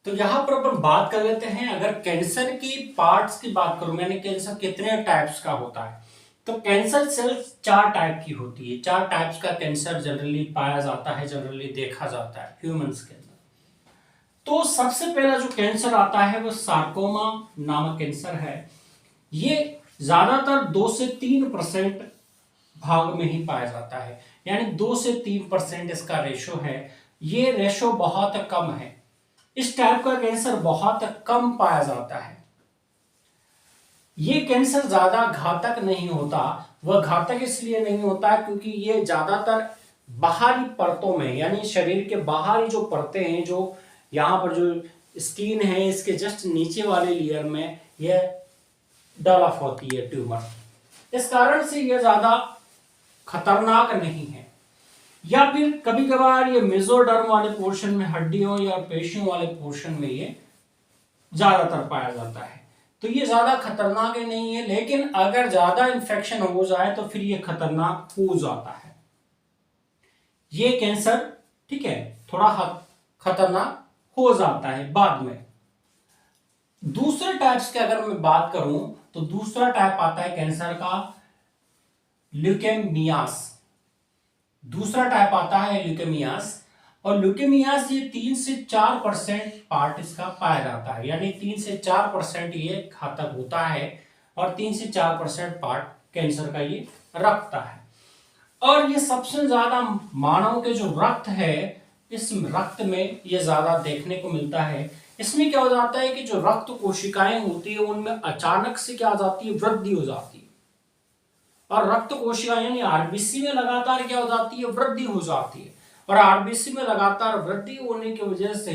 तो यहाँ पर अपन बात कर लेते हैं। अगर कैंसर की पार्ट्स की बात करूं, यानी कैंसर कितने टाइप्स का होता है, तो कैंसर सेल्स 4 टाइप की होती है। 4 टाइप्स का कैंसर जनरली पाया जाता है, जनरली देखा जाता है ह्यूमंस के अंदर। तो सबसे पहला जो कैंसर आता है वो सार्कोमा नामक कैंसर है। ये ज्यादातर 2 से 3% भाग में ही पाया जाता है, यानी 2 से 3% इसका रेशो है। ये रेशो बहुत कम है। इस टाइप का कैंसर बहुत कम पाया जाता है। ये कैंसर ज्यादा घातक नहीं होता। वह घातक इसलिए नहीं होता क्योंकि ये ज्यादातर बाहरी परतों में, यानी शरीर के बाहरी जो परतें हैं, जो यहाँ पर जो स्किन है इसके जस्ट नीचे वाले लेयर में यह डेवलप होती है ट्यूमर। इस कारण से यह ज्यादा खतरनाक नहीं है। या फिर कभी कभार ये मेसोडर्म वाले पोर्शन में, हड्डियों या पेशियों वाले पोर्शन में ये ज्यादातर पाया जाता है। तो ये ज्यादा खतरनाक नहीं है, लेकिन अगर ज्यादा इंफेक्शन हो जाए तो फिर ये खतरनाक हो जाता है। ये कैंसर ठीक है, थोड़ा खतरनाक हो जाता है बाद में। दूसरे टाइप्स की अगर मैं बात करूं तो दूसरा टाइप आता है कैंसर का ल्यूकेमियास। दूसरा टाइप आता है ल्यूकेमियास। और ल्यूकेमियास ये 3 से 4% पार्ट इसका पाया जाता है, यानी 3 से 4% ये घातक होता है और 3 से 4% पार्ट कैंसर का ये रखता है। और ये सबसे ज्यादा मानव के जो रक्त है, इस रक्त में ये ज्यादा देखने को मिलता है। इसमें क्या हो जाता है कि जो रक्त कोशिकाएं होती है उनमें अचानक से क्या हो जाती है, वृद्धि हो जाती है। और रक्त कोशिकाएं यानी आरबीसी में लगातार क्या हो जाती है, वृद्धि हो जाती है। और आरबीसी में लगातार वृद्धि होने की वजह से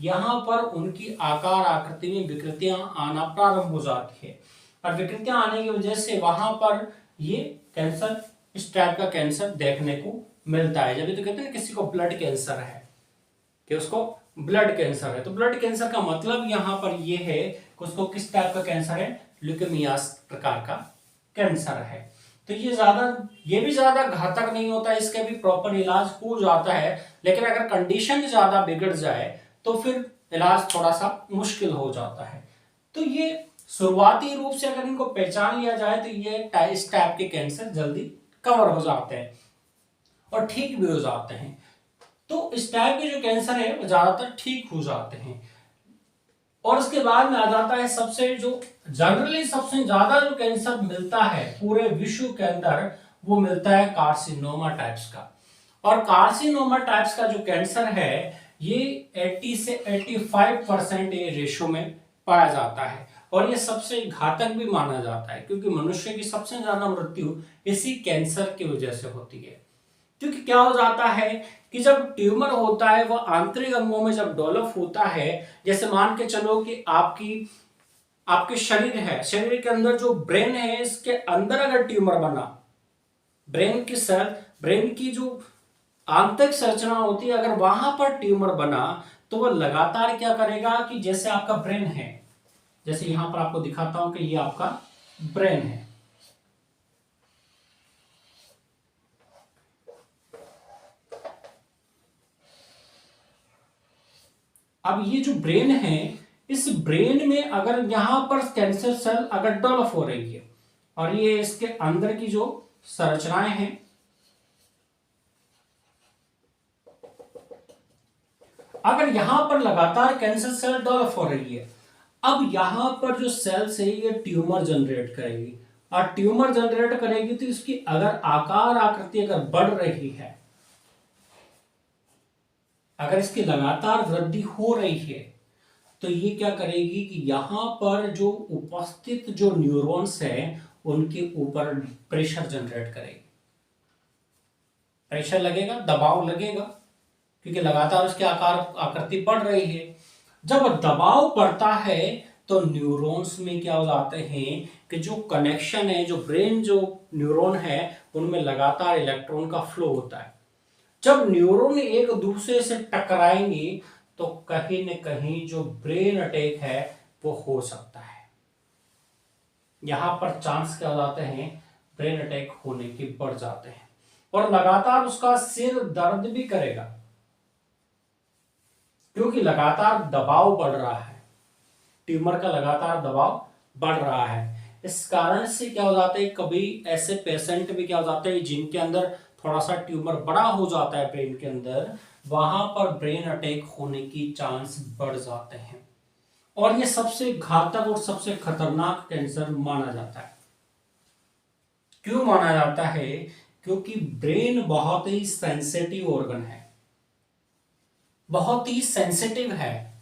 यहां पर उनकी आकार आकृति में विकृतियां आना प्रारंभ हो जाती है। और विकृतियां आने की वजह से वहां पर ये कैंसर, इस टाइप का कैंसर देखने को मिलता है। जब तो कहते हैं ना किसी को ब्लड कैंसर है, कि उसको ब्लड कैंसर है, तो ब्लड कैंसर का मतलब यहां पर ये है कि उसको किस टाइप का कैंसर है, ल्यूकेमियास प्रकार का कैंसर है। तो ये भी ज्यादा घातक नहीं होता, इसका भी प्रॉपर इलाज हो जाता है। लेकिन अगर कंडीशन ज्यादा बिगड़ जाए तो फिर इलाज थोड़ा सा मुश्किल हो जाता है। तो ये शुरुआती रूप से अगर इनको पहचान लिया जाए तो ये इस टाइप के कैंसर जल्दी कवर हो जाते हैं और ठीक भी हो जाते हैं। तो इस टाइप के जो कैंसर है वो ज्यादातर ठीक हो जाते हैं। और उसके बाद में आ जाता है सबसे जो जनरली सबसे ज्यादा जो कैंसर मिलता है पूरे विश्व के अंदर, वो मिलता है कार्सिनोमा टाइप्स का। और कार्सिनोमा टाइप्स का जो कैंसर है ये 80 से 85% ये रेशो में पाया जाता है। और ये सबसे घातक भी माना जाता है क्योंकि मनुष्य की सबसे ज्यादा मृत्यु इसी कैंसर की वजह से होती है। क्योंकि क्या हो जाता है कि जब ट्यूमर होता है वह आंतरिक अंगों में जब डेवलप होता है, जैसे मान के चलो कि आपके शरीर है, शरीर के अंदर जो ब्रेन है इसके अंदर अगर ट्यूमर बना, ब्रेन की जो आंतरिक संरचना होती है अगर वहां पर ट्यूमर बना तो वह लगातार क्या करेगा कि जैसे आपका ब्रेन है, जैसे यहां पर आपको दिखाता हूं कि ये आपका ब्रेन है। अब ये जो ब्रेन है, इस ब्रेन में अगर यहां पर कैंसर सेल अगर डेवलप हो रही है और ये इसके अंदर की जो संरचनाएं हैं, अगर यहां पर लगातार कैंसर सेल डेवलप हो रही है, अब यहां पर जो सेल्स है ये ट्यूमर जनरेट करेगी। और ट्यूमर जनरेट करेगी तो इसकी अगर आकार आकृति अगर बढ़ रही है, अगर इसकी लगातार वृद्धि हो रही है, तो ये क्या करेगी कि यहां पर जो उपस्थित जो न्यूरॉन्स हैं उनके ऊपर प्रेशर जनरेट करेगी। प्रेशर लगेगा, दबाव लगेगा, क्योंकि लगातार उसकी आकार आकृति बढ़ रही है। जब दबाव पड़ता है तो न्यूरॉन्स में क्या हो जाते हैं कि जो कनेक्शन है, जो ब्रेन जो न्यूरॉन है उनमें लगातार इलेक्ट्रॉन का फ्लो होता है। जब न्यूरॉन एक दूसरे से टकराएंगे तो कहीं न कहीं जो ब्रेन अटैक है वो हो सकता है। यहां पर चांस क्या हो जाते हैं, ब्रेन अटैक होने के बढ़ जाते हैं। और लगातार उसका सिर दर्द भी करेगा। क्योंकि लगातार दबाव बढ़ रहा है, ट्यूमर का लगातार दबाव बढ़ रहा है। इस कारण से क्या हो जाता है, कभी ऐसे पेशेंट भी क्या हो जाते हैं जिनके अंदर थोड़ा सा ट्यूमर बड़ा हो जाता है ब्रेन के अंदर, वहां पर ब्रेन अटैक होने की चांस बढ़ जाते हैं। और ये सबसे घातक और सबसे खतरनाक कैंसर माना जाता है। क्यों माना जाता है? क्योंकि ब्रेन बहुत ही सेंसिटिव ऑर्गन है, बहुत ही सेंसिटिव है।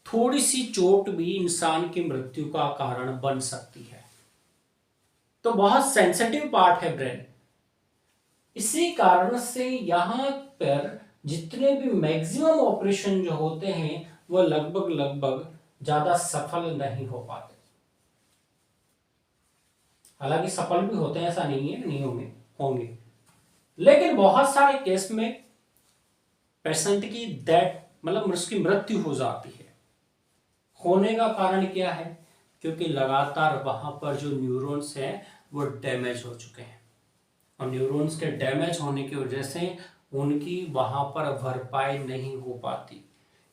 थोड़ी सी चोट भी इंसान की मृत्यु का कारण बन सकती है। तो बहुत सेंसिटिव पार्ट है ब्रेन। इसी कारण से यहां पर जितने भी मैक्सिमम ऑपरेशन जो होते हैं वो लगभग लगभग ज्यादा सफल नहीं हो पाते। हालांकि सफल भी होते हैं, ऐसा नहीं है नहीं होंगे, लेकिन बहुत सारे केस में पेशेंट की डेथ मतलब उसकी मृत्यु हो जाती है। होने का कारण क्या है? क्योंकि लगातार वहां पर जो न्यूरॉन्स हैं वो डैमेज हो चुके हैं, और न्यूरॉन्स के डैमेज होने की वजह से उनकी वहां पर भरपाई नहीं हो पाती।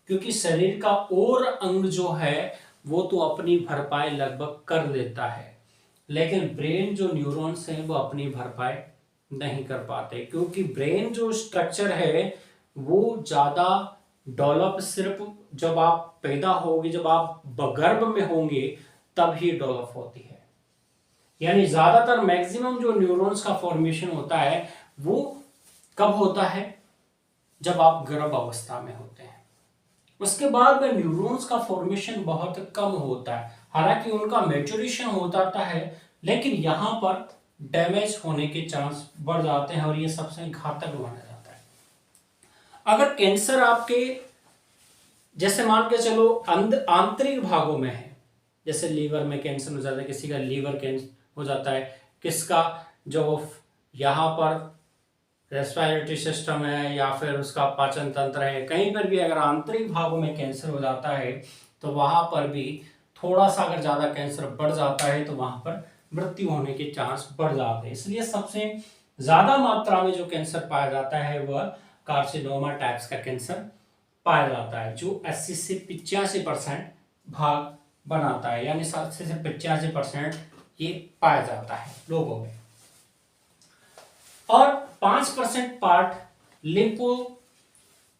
क्योंकि शरीर का और अंग जो है वो तो अपनी भरपाई लगभग कर लेता है, लेकिन ब्रेन जो न्यूरॉन्स हैं वो अपनी भरपाई नहीं कर पाते। क्योंकि ब्रेन जो स्ट्रक्चर है वो ज्यादा डेवलप सिर्फ जब आप पैदा होगे, जब आप गर्भ में होंगे तब ही डेवलप होती है। यानी ज्यादातर मैक्सिमम जो न्यूरॉन्स का फॉर्मेशन होता है वो कब होता है? जब आप गर्भ अवस्था में होते हैं। उसके बाद में न्यूरॉन्स का फॉर्मेशन बहुत कम होता है, हालांकि उनका मैच्योरेशन हो जाता है, लेकिन यहां पर डैमेज होने के चांस बढ़ जाते हैं और ये सबसे घातक माना जाता है। अगर कैंसर आपके जैसे मान के चलो आंतरिक भागों में है, जैसे लीवर में कैंसर हो जाता है, किसी का लीवर कैंसर हो जाता है, किसका जो यहाँ पर रेस्पिरेटरी सिस्टम है या फिर उसका पाचन तंत्र है, कहीं पर भी अगर आंतरिक भागों में कैंसर हो जाता है तो वहां पर भी थोड़ा सा अगर ज्यादा कैंसर बढ़ जाता है तो वहां पर मृत्यु होने के चांस बढ़ जाते हैं। इसलिए सबसे ज्यादा मात्रा में जो कैंसर पाया जाता है वह कार्सिनोमा टाइप्स का कैंसर पाया जाता है, जो 80 से 85% भाग बनाता है, यानी 70 से 85% ये पाया जाता है लोगों में। और 5% पार्ट लिम्फो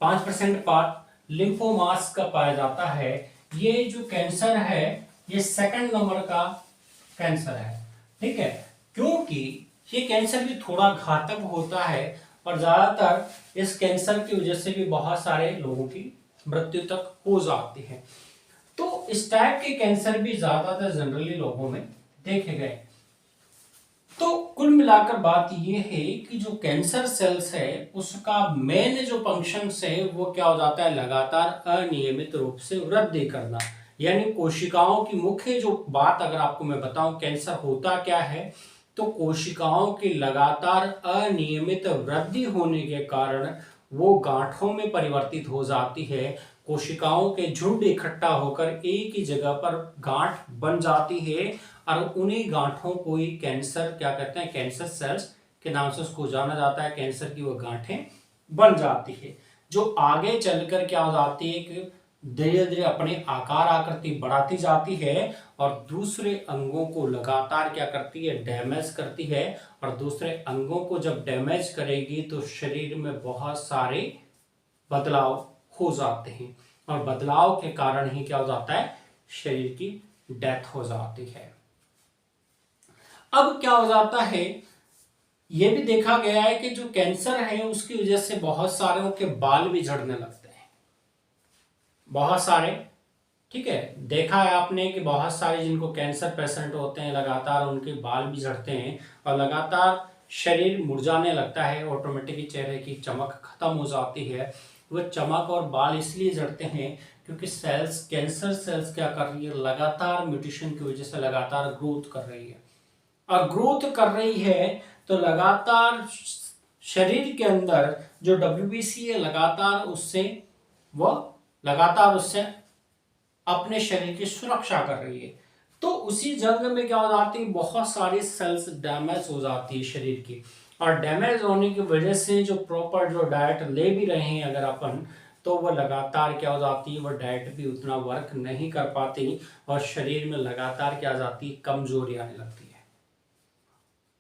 5% पार्ट लिम्फोमास का पाया जाता है। ये जो कैंसर है ये सेकंड नंबर का कैंसर है, ठीक है, क्योंकि ये कैंसर भी थोड़ा घातक होता है और ज्यादातर इस कैंसर की वजह से भी बहुत सारे लोगों की मृत्यु तक हो जाती है। तो इस टाइप के कैंसर भी ज्यादातर जनरली लोगों में देखे गए। तो कुल मिलाकर बात यह है कि जो कैंसर सेल्स है उसका मेन जो फंक्शन है वो क्या हो जाता है, लगातार अनियमित रूप से वृद्धि करना। यानी कोशिकाओं की मुख्य जो बात अगर आपको मैं बताऊं कैंसर होता क्या है, तो कोशिकाओं की लगातार अनियमित वृद्धि होने के कारण वो गांठों में परिवर्तित हो जाती है। कोशिकाओं के झुंड इकट्ठा होकर एक ही जगह पर गांठ बन जाती है और उन्हीं गांठों को ही कैंसर क्या कहते हैं, कैंसर सेल्स के नाम से उसको जाना जाता है। कैंसर की वो गांठें बन जाती है जो आगे चलकर क्या हो जाती है कि धीरे धीरे अपने आकार आकृति बढ़ाती जाती है और दूसरे अंगों को लगातार क्या करती है, डैमेज करती है। और दूसरे अंगों को जब डैमेज करेगी तो शरीर में बहुत सारे बदलाव हो जाते हैं और बदलाव के कारण ही क्या हो जाता है, शरीर की डेथ हो जाती है। अब क्या हो जाता है, यह भी देखा गया है कि जो कैंसर है उसकी वजह से बहुत सारे के बाल भी झड़ने लगते हैं, बहुत सारे, ठीक है, देखा है आपने कि बहुत सारे जिनको कैंसर पेशेंट होते हैं लगातार उनके बाल भी झड़ते हैं और लगातार शरीर मुरझाने लगता है, ऑटोमेटिकली चेहरे की चमक खत्म हो जाती है। वो चमक और बाल इसलिए झड़ते हैं क्योंकि सेल्स, कैंसर सेल्स क्या कर रही है, लगातार म्यूटेशन की वजह से लगातार ग्रोथ कर रही है और ग्रोथ कर रही है तो लगातार शरीर के अंदर जो WBC है लगातार उससे अपने शरीर की सुरक्षा कर रही है। तो उसी जंग में क्या हो जाती है, बहुत सारी सेल्स डैमेज हो जाती है शरीर की, और डैमेज होने की वजह से जो प्रॉपर जो डाइट ले भी रहे हैं अगर अपन, तो वो लगातार क्या हो जाती है, वो डाइट भी उतना वर्क नहीं कर पाती और शरीर में लगातार क्या आ जाती है, कमजोरी आने लगती है।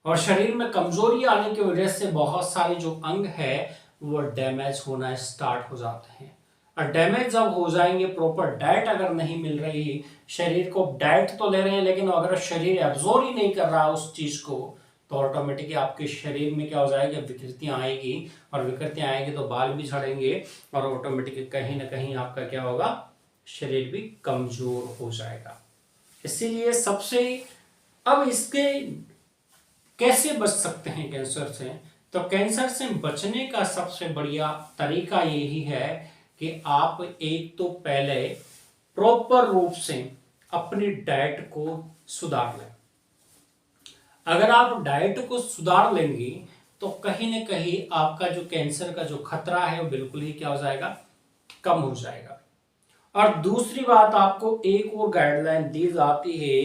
और शरीर में कमजोरी आने की वजह से बहुत सारे जो अंग है वो डैमेज होना स्टार्ट हो जाते हैं। और डैमेज जब हो जाएंगे, प्रॉपर डाइट अगर नहीं मिल रही, शरीर को डाइट तो ले रहे हैं लेकिन अगर शरीर एब्जॉर्ब ही नहीं कर रहा उस चीज को, तो ऑटोमेटिकली आपके शरीर में क्या हो जाएगा, विकृतियां आएगी। और विकृतियां आएगी तो बाल भी झड़ेंगे और ऑटोमेटिकली कहीं ना कहीं आपका क्या होगा, शरीर भी कमजोर हो जाएगा। इसीलिए सबसे, अब इसके कैसे बच सकते हैं कैंसर से, तो कैंसर से बचने का सबसे बढ़िया तरीका यही है कि आप एक तो पहले प्रॉपर रूप से अपनी डाइट को सुधार लें। अगर आप डाइट को सुधार लेंगे तो कहीं ना कहीं आपका जो कैंसर का जो खतरा है वो बिल्कुल ही क्या हो जाएगा, कम हो जाएगा। और दूसरी बात, आपको एक और गाइडलाइन दी जाती है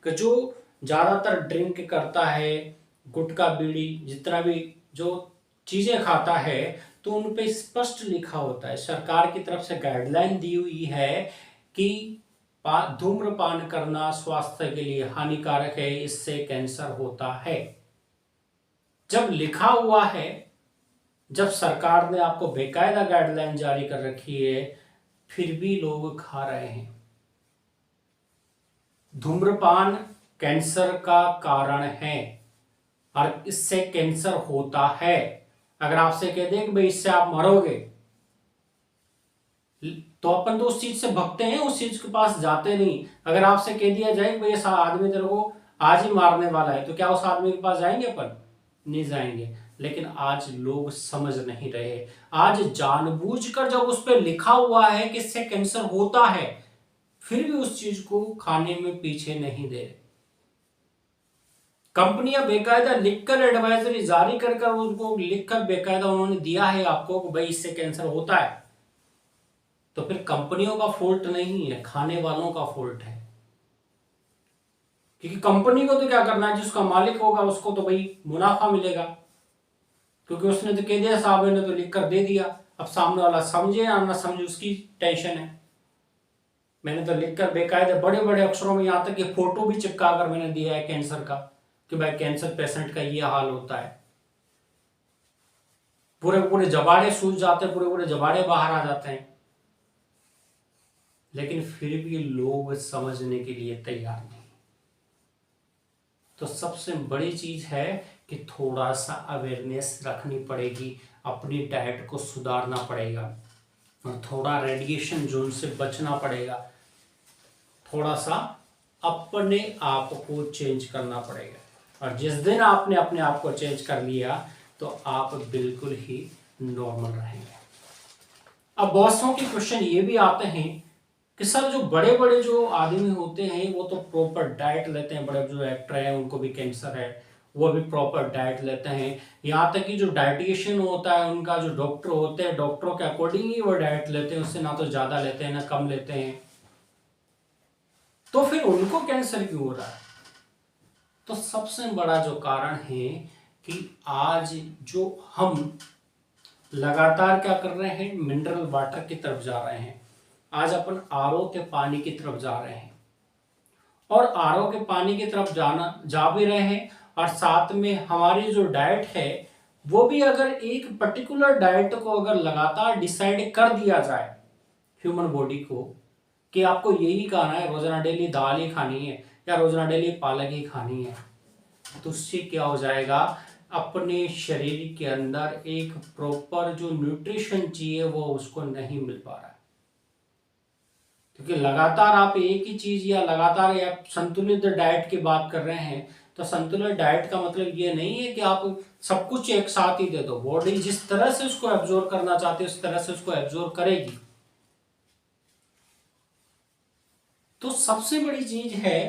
कि जो ज्यादातर ड्रिंक करता है, गुटखा बीड़ी जितना भी जो चीजें खाता है, तो उन पे स्पष्ट लिखा होता है, सरकार की तरफ से गाइडलाइन दी हुई है कि धूम्रपान करना स्वास्थ्य के लिए हानिकारक है, इससे कैंसर होता है। जब लिखा हुआ है, जब सरकार ने आपको बेकायदा गाइडलाइन जारी कर रखी है, फिर भी लोग खा रहे हैं। धूम्रपान कैंसर का कारण है और इससे कैंसर होता है। अगर आपसे कह दें कि भाई इससे आप मरोगे, तो अपन तो उस चीज से भगते हैं, उस चीज के पास जाते नहीं। अगर आपसे कह दिया जाए कि भाई ऐसा आदमी तेरे को आज ही मारने वाला है, तो क्या उस आदमी के पास जाएंगे अपन? नहीं जाएंगे। लेकिन आज लोग समझ नहीं रहे। आज जानबूझकर जब उस पर लिखा हुआ है कि इससे कैंसर होता है, फिर भी उस चीज को खाने में पीछे नहीं दे रहे। कंपनियां बेकायदा लिखकर एडवाइजरी जारी कर उनको लिखकर बेकायदा उन्होंने दिया है आपको कि भाई इससे कैंसर होता है, तो फिर कंपनियों का फॉल्ट नहीं है, खाने वालों का फॉल्ट है। क्योंकि कंपनी को तो क्या करना है, जिसका मालिक होगा उसको तो भाई मुनाफा मिलेगा, क्योंकि उसने तो कह दिया, साहब ने तो लिख कर दे दिया। अब सामने वाला समझे या ना समझे उसकी टेंशन है। मैंने तो लिखकर बेकायदे बड़े बड़े अक्षरों में, यहां तक कि फोटो भी चिपका कर मैंने दिया है कैंसर का, कि भाई कैंसर पेशेंट का ये हाल होता है। पूरे पूरे जबाड़े सूज जाते हैं, पूरे पूरे जबाड़े बाहर आ जाते हैं, लेकिन फिर भी लोग समझने के लिए तैयार नहीं। तो सबसे बड़ी चीज है कि थोड़ा सा अवेयरनेस रखनी पड़ेगी, अपनी डाइट को सुधारना पड़ेगा और थोड़ा रेडिएशन जोन से बचना पड़ेगा, थोड़ा सा अपने आप को चेंज करना पड़ेगा। और जिस दिन आपने अपने आप को चेंज कर लिया तो आप बिल्कुल ही नॉर्मल रहेंगे। अब बहुत सौ के क्वेश्चन ये भी आते हैं कि सर जो बड़े बड़े जो आदमी होते हैं वो तो प्रॉपर डाइट लेते हैं, बड़े जो एक्टर हैं उनको भी कैंसर है, वो भी प्रॉपर डाइट लेते हैं। यहाँ तक कि जो डाइटिशियन होता है, उनका जो डॉक्टर होते हैं, डॉक्टरों के अकॉर्डिंग ही वो डाइट लेते हैं, उससे ना तो ज्यादा लेते हैं ना कम लेते हैं। तो फिर उनको कैंसर क्यों हो रहा है? तो सबसे बड़ा जो कारण है कि आज जो हम लगातार क्या कर रहे हैं, मिनरल वाटर की तरफ जा रहे हैं। आज अपन आरओ के पानी की तरफ जा रहे हैं और आरओ के पानी की तरफ जा भी रहे हैं, और साथ में हमारी जो डाइट है वो भी, अगर एक पर्टिकुलर डाइट को अगर लगातार डिसाइड कर दिया जाए ह्यूमन बॉडी को कि आपको यही खाना है, रोजाना डेली दाल ही खानी है या रोजाना डेली पालक ही खानी है, तो उससे क्या हो जाएगा, अपने शरीर के अंदर एक प्रॉपर जो न्यूट्रिशन चाहिए वो उसको नहीं मिल पा रहा है। क्योंकि लगातार आप एक ही चीज या लगातार आप संतुलित डाइट की बात कर रहे हैं, तो संतुलित डाइट का मतलब ये नहीं है कि आप सब कुछ एक साथ ही दे दो। बॉडी जिस तरह से उसको एब्जॉर्ब करना चाहती है उस तरह से उसको एब्जॉर्ब करेगी। तो सबसे बड़ी चीज है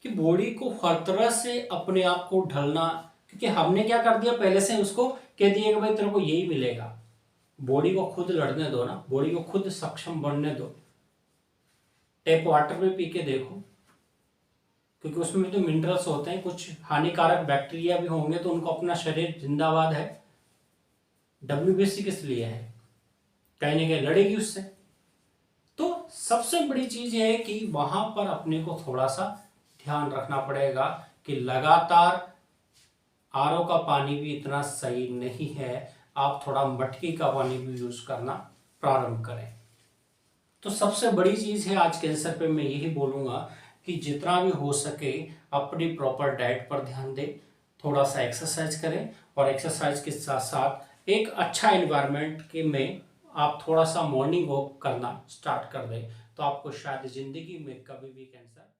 कि बॉडी को हर तरह से अपने आप को ढलना, क्योंकि हमने क्या कर दिया, पहले से उसको कह दिया कि भाई तेरे को यही मिलेगा। बॉडी को खुद लड़ने दो ना, बॉडी को खुद सक्षम बनने दो। टैप वाटर में पी के देखो, क्योंकि उसमें तो मिनरल्स होते हैं, कुछ हानिकारक बैक्टीरिया भी होंगे, तो उनको अपना शरीर जिंदाबाद है। WBC किस लिए है? कहीं ना कहीं लड़ेगी उससे। तो सबसे बड़ी चीज है कि वहां पर अपने को थोड़ा सा ध्यान रखना पड़ेगा कि लगातार आरओ का पानी भी इतना सही नहीं है, आप थोड़ा मटकी का पानी भी यूज करना प्रारंभ करें। तो सबसे बड़ी चीज है आज के आंसर पे मैं यही बोलूंगा कि जितना भी हो सके अपनी प्रॉपर डाइट पर ध्यान दें, थोड़ा सा एक्सरसाइज करें, और एक्सरसाइज के साथ साथ एक अच्छा एनवायरनमेंट के में आप थोड़ा सा मॉर्निंग वॉक करना स्टार्ट कर दें, तो आपको शायद जिंदगी में कभी भी कैंसर